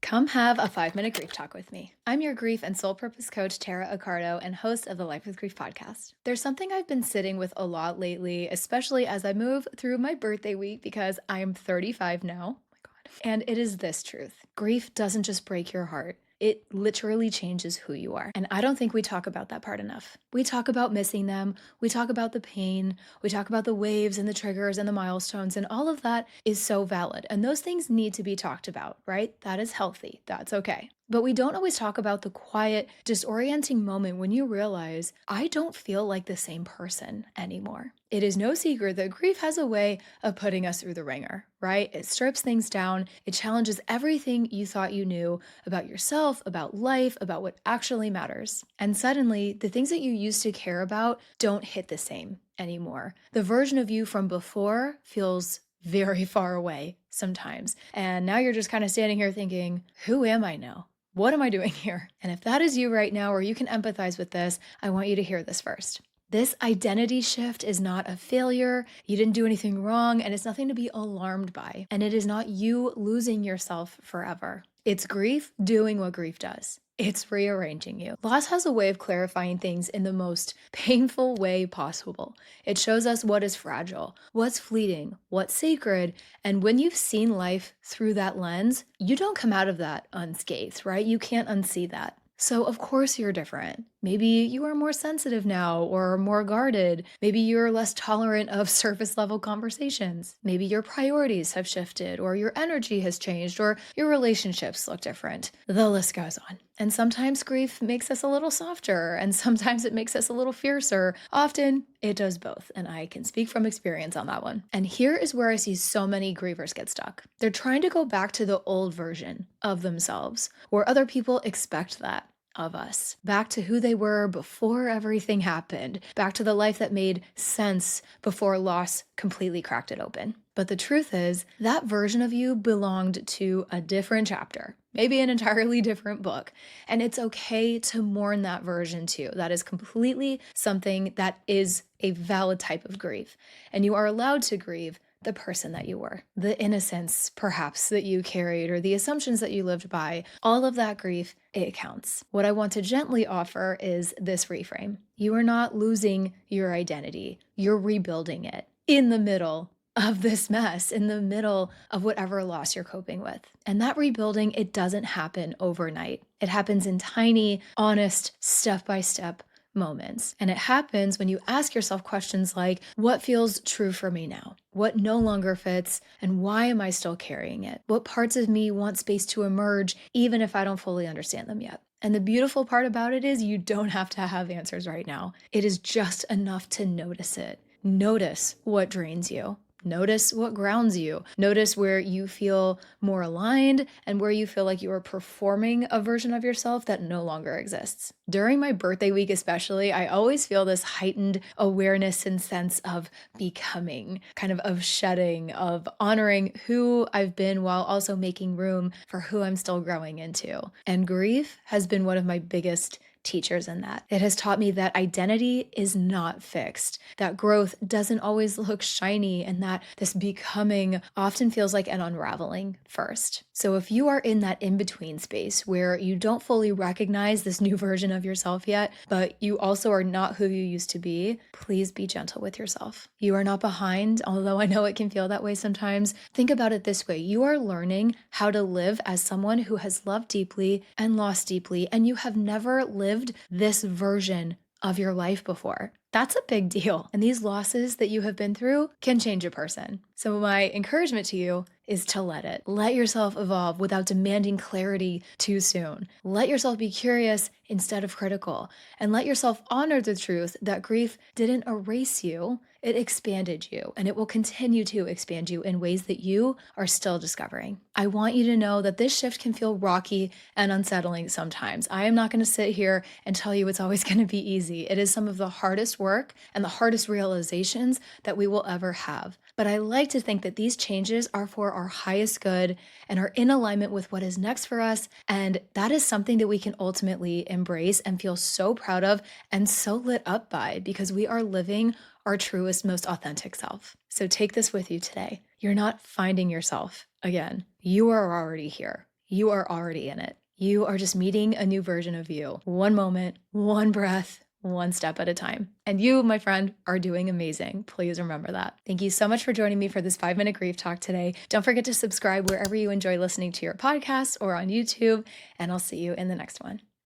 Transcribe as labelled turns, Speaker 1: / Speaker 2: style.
Speaker 1: Come have a 5-minute grief talk with me. I'm your grief and soul purpose coach, Tara Accardo, and host of the Life with Grief podcast. There's something I've been sitting with a lot lately, especially as I move through my birthday week because I'm 35 now. Oh my God. And it is this truth: grief doesn't just break your heart. It literally changes who you are. And I don't think we talk about that part enough. We talk about missing them. We talk about the pain. We talk about the waves and the triggers and the milestones, and all of that is so valid. And those things need to be talked about, right? That is healthy. That's okay. But we don't always talk about the quiet, disorienting moment when you realize, I don't feel like the same person anymore. It is no secret that grief has a way of putting us through the ringer, right? It strips things down. It challenges everything you thought you knew about yourself, about life, about what actually matters. And suddenly, the things that you used to care about don't hit the same anymore. The version of you from before feels very far away sometimes. And now you're just kind of standing here thinking, who am I now? What am I doing here? And if that is you right now, or you can empathize with this, I want you to hear this first. This identity shift is not a failure. You didn't do anything wrong, and it's nothing to be alarmed by. And it is not you losing yourself forever. It's grief doing what grief does. It's rearranging you. Loss has a way of clarifying things in the most painful way possible. It shows us what is fragile, what's fleeting, what's sacred. And when you've seen life through that lens, you don't come out of that unscathed, right? You can't unsee that. So of course you're different. Maybe you are more sensitive now or more guarded. Maybe you're less tolerant of surface level conversations. Maybe your priorities have shifted, or your energy has changed, or your relationships look different. The list goes on. And sometimes grief makes us a little softer, and sometimes it makes us a little fiercer. Often it does both, and I can speak from experience on that one. And here is where I see so many grievers get stuck. They're trying to go back to the old version of themselves, where other people expect that of us, back to who they were before everything happened, back to the life that made sense before loss completely cracked it open. But the truth is, that version of you belonged to a different chapter, maybe an entirely different book. And it's okay to mourn that version too. That is completely something that is a valid type of grief. And you are allowed to grieve the person that you were, the innocence perhaps that you carried, or the assumptions that you lived by. All of that grief, it counts. What I want to gently offer is this reframe. You are not losing your identity. You're rebuilding it in the middle of this mess, in the middle of whatever loss you're coping with. And that rebuilding, it doesn't happen overnight. It happens in tiny, honest, step-by-step moments. And it happens when you ask yourself questions like, what feels true for me now? What no longer fits? And why am I still carrying it? What parts of me want space to emerge, even if I don't fully understand them yet? And the beautiful part about it is you don't have to have answers right now. It is just enough to notice it. Notice what drains you. Notice what grounds you. Notice where you feel more aligned and where you feel like you are performing a version of yourself that no longer exists. During my birthday week especially, I always feel this heightened awareness and sense of becoming, kind of shedding, of honoring who I've been while also making room for who I'm still growing into. And grief has been one of my biggest teachers in that. It has taught me that identity is not fixed, that growth doesn't always look shiny, and that this becoming often feels like an unraveling first. So if you are in that in-between space where you don't fully recognize this new version of yourself yet, but you also are not who you used to be, please be gentle with yourself. You are not behind, although I know it can feel that way sometimes. Think about it this way. You are learning how to live as someone who has loved deeply and lost deeply, and you have never lived this version of your life before. That's a big deal. And these losses that you have been through can change a person. So my encouragement to you is to let it. Let yourself evolve without demanding clarity too soon. Let yourself be curious instead of critical. And let yourself honor the truth that grief didn't erase you, it expanded you. And it will continue to expand you in ways that you are still discovering. I want you to know that this shift can feel rocky and unsettling sometimes. I am not going to sit here and tell you it's always going to be easy. It is some of the hardest work and the hardest realizations that we will ever have. But I like to think that these changes are for our highest good and are in alignment with what is next for us. And that is something that we can ultimately embrace and feel so proud of and so lit up by, because we are living our truest, most authentic self. So take this with you today. You're not finding yourself again. You are already here. you are already in it. You are just meeting a new version of you, one moment, one breath, one step at a time. And you, my friend, are doing amazing. Please remember that. Thank you so much for joining me for this 5-minute grief talk today. Don't forget to subscribe wherever you enjoy listening to your podcast or on YouTube, and I'll see you in the next one.